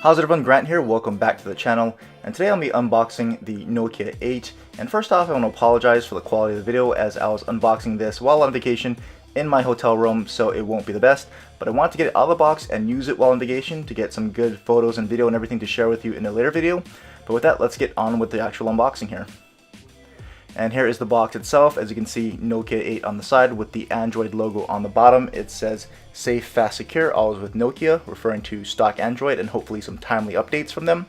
How's it everyone, Grant here, welcome back to the channel, and today I'll be unboxing the Nokia 8, and first off I want to apologize for the quality of the video as I was unboxing this while on vacation in my hotel room, so it won't be the best, but I want to get it out of the box and use it while on vacation to get some good photos and video and everything to share with you in a later video. But with that, let's get on with the actual unboxing here. And here is the box itself. As you can see, Nokia 8 on the side with the Android logo on the bottom. It says safe, fast, secure, always with Nokia, referring to stock Android and hopefully some timely updates from them.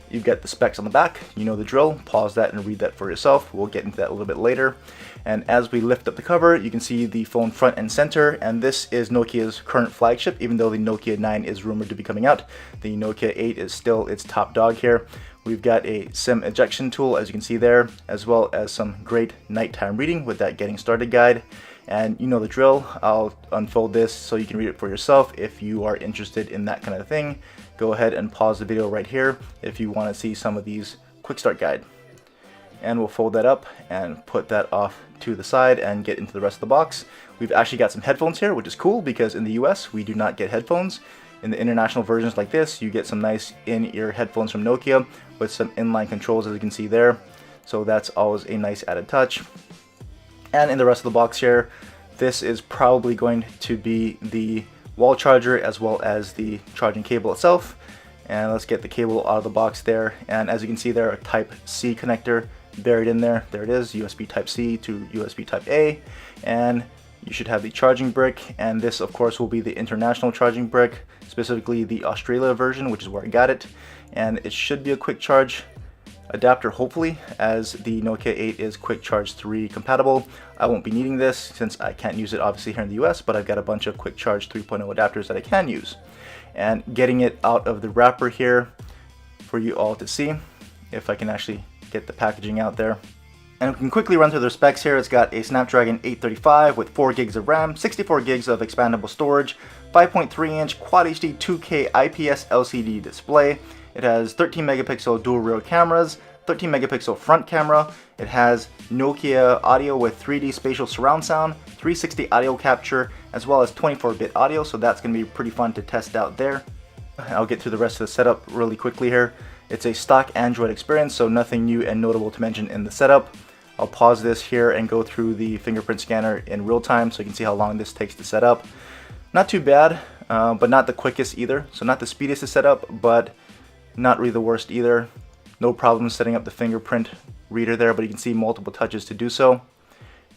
You've got the specs on the back, you know the drill. Pause that and read that for yourself. We'll get into that a little bit later. And as we lift up the cover, you can see the phone front and center, and this is Nokia's current flagship. Even though the Nokia 9 is rumored to be coming out, the Nokia 8 is still its top dog here. We've got a SIM ejection tool, as you can see there, as well as some great nighttime reading with that getting started guide. And you know the drill. I'll unfold this so you can read it for yourself. If you are interested in that kind of thing, go ahead and pause the video right here if you want to see some of these quick start guide. And we'll fold that up and put that off to the side and get into the rest of the box. We've actually got some headphones here, which is cool because in the US we do not get headphones. In the international versions like this, you get some nice in-ear headphones from Nokia with some inline controls, as you can see there. So that's always a nice added touch. And in the rest of the box here, this is probably going to be the wall charger as well as the charging cable itself. And let's get the cable out of the box there. And as you can see there, a Type-C connector buried in there. There it is, USB Type-C to USB Type-A. And you should have the charging brick, and this of course will be the international charging brick, specifically the Australia version, which is where I got it. And it should be a quick charge adapter, hopefully, as the Nokia 8 is quick charge 3 compatible. I won't be needing this since I can't use it obviously here in the US, but I've got a bunch of quick charge 3.0 adapters that I can use. And getting it out of the wrapper here for you all to see, if I can actually get the packaging out there. And we can quickly run through the specs here. It's got a Snapdragon 835 with 4 gigs of RAM, 64 gigs of expandable storage, 5.3-inch Quad HD 2K IPS LCD display. It has 13 megapixel dual rear cameras, 13 megapixel front camera. It has Nokia audio with 3D spatial surround sound, 360 audio capture, as well as 24-bit audio, so that's going to be pretty fun to test out there. I'll get through the rest of the setup really quickly here. It's a stock Android experience, so nothing new and notable to mention in the setup. I'll pause this here and go through the fingerprint scanner in real time so you can see how long this takes to set up. Not too bad, but not the quickest either. So not the speediest to set up, but not really the worst either. No problem setting up the fingerprint reader there, but you can see multiple touches to do so.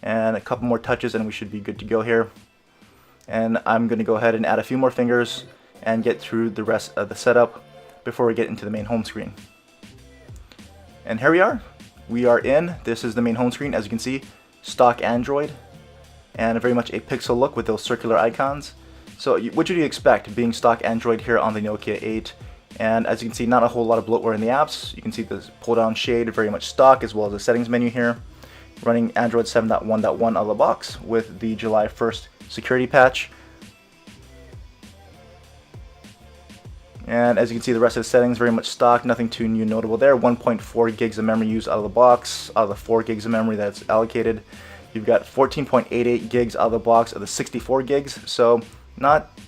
And a couple more touches and we should be good to go here. And I'm going to go ahead and add a few more fingers and get through the rest of the setup before we get into the main home screen. And here we are. We are in. This is the main home screen, as you can see, stock Android, and very much a pixel look with those circular icons. So what should you expect being stock Android here on the Nokia 8? And as you can see, not a whole lot of bloatware in the apps. You can see the pull down shade, very much stock, as well as the settings menu here. Running Android 7.1.1 out of the box with the July 1st security patch. And as you can see, the rest of the settings very much stock, nothing too new notable there. 1.4 gigs of memory used out of the box, out of the 4 gigs of memory that's allocated. You've got 14.88 gigs out of the box of the 64 gigs, so not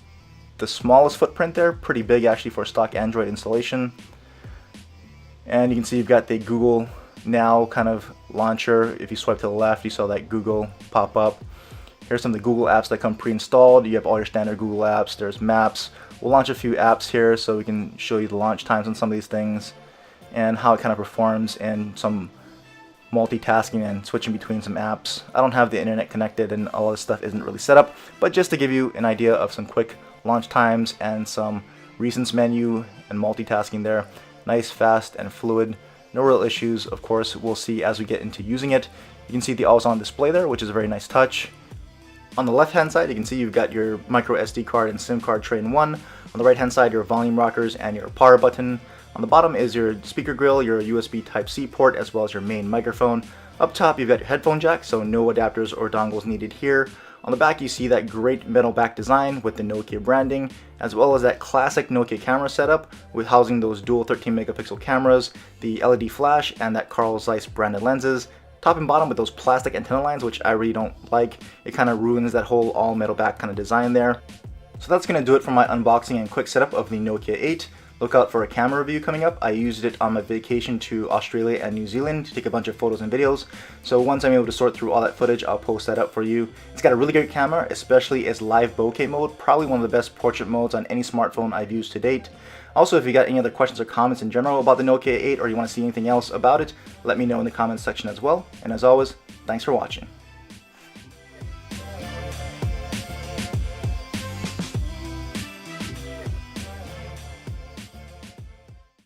the smallest footprint there, pretty big actually for a stock Android installation. And you can see you've got the Google Now kind of launcher. If you swipe to the left, you saw that Google pop up. Here's some of the Google apps that come pre-installed. You have all your standard Google apps. There's Maps. We'll launch a few apps here so we can show you the launch times on some of these things and how it kind of performs and some multitasking and switching between some apps. I don't have the internet connected and all this stuff isn't really set up, but just to give you an idea of some quick launch times and some recents menu and multitasking there. Nice, fast, and fluid. No real issues, of course. We'll see as we get into using it. You can see the always on display there, which is a very nice touch. On the left hand side, you can see you've got your micro SD card and SIM card tray in one. On the right hand side, your volume rockers and your power button. On the bottom is your speaker grill, your USB Type-C port, as well as your main microphone. Up top, you've got your headphone jack, so no adapters or dongles needed here. On the back, you see that great metal back design with the Nokia branding, as well as that classic Nokia camera setup with housing those dual 13 megapixel cameras, the LED flash, and that Carl Zeiss branded lenses. Top and bottom with those plastic antenna lines, which I really don't like. It kind of ruins that whole all metal back kind of design there. So that's going to do it for my unboxing and quick setup of the Nokia 8. Look out for a camera review coming up. I used it on my vacation to Australia and New Zealand to take a bunch of photos and videos. So once I'm able to sort through all that footage, I'll post that up for you. It's got a really great camera, especially its live bokeh mode, probably one of the best portrait modes on any smartphone I've used to date. Also, if you got any other questions or comments in general about the Nokia 8 or you want to see anything else about it, let me know in the comments section as well. And as always, thanks for watching.